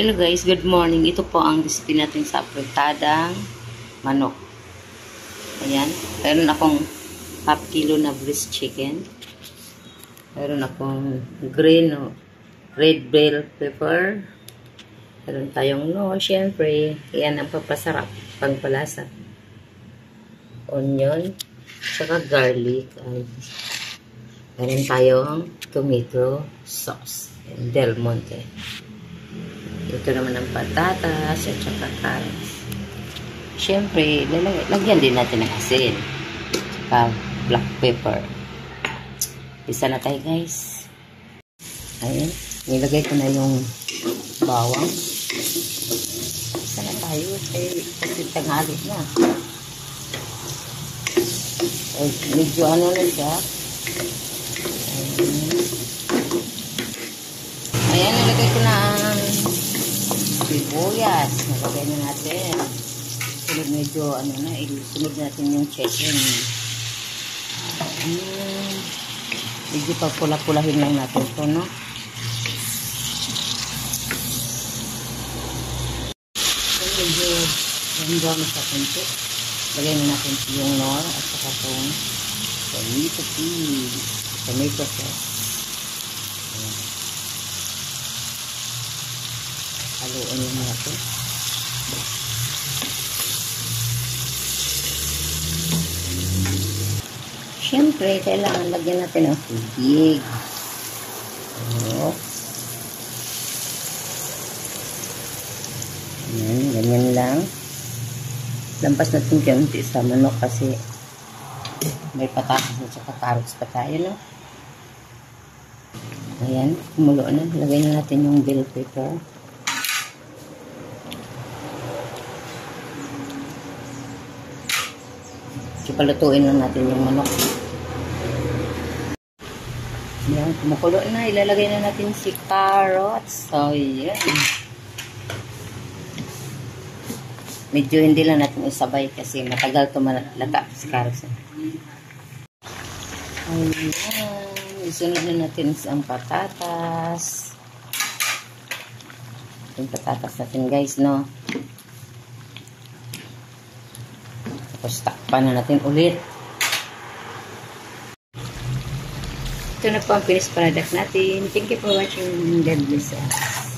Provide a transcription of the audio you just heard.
Hello guys, good morning. Ito po ang recipe natin sa apritadang manok. Ayan. Meron akong half kilo na breast chicken. Meron akong green o red bell pepper. Meron tayong syempre. Yan ang papasarap, pangpalasa. Onion, saka garlic. Meron tayong tomato sauce. And Del Monte. Ito naman ang patatas at saka carrots. Siyempre, lagyan din natin ng asin. Saka black pepper. Isa na tayo guys. Ayan. Nilagay ko na yung bawang. Isa na tayo. Kasi tanghali na. Medyo ano na siya. Ayan, nilagay ko na ang sibuyas. Nalagay na natin. Sunod medyo, sunod natin yung chicken. Medyo pagpula-pulahin lang natin ito, no? So, medyo hanggang sa kunti. Lagay na natin yung nor at saka itong tomato sauce. Ayan. Haluan yung natin. Siyempre, kailangan lagyan natin ng tubig. Ayan, ganyan lang. Lampas natin kaunti sa manok kasi may patatas at saka carrots pa tayo, no? Ayan, kumulo na. Lagay na natin yung bell pepper. So, palutuin lang natin yung manok. Ayan, kumukulo na. Ilalagay na natin si carrots. So, yan. Medyo hindi lang natin isabay kasi matagal ito malata si carrots. Ayan. Isunod na natin ang patatas. Yung patatas natin guys, no? Tapos takpan na natin ulit. Ito na po ang finished product natin. Thank you for watching. God bless us.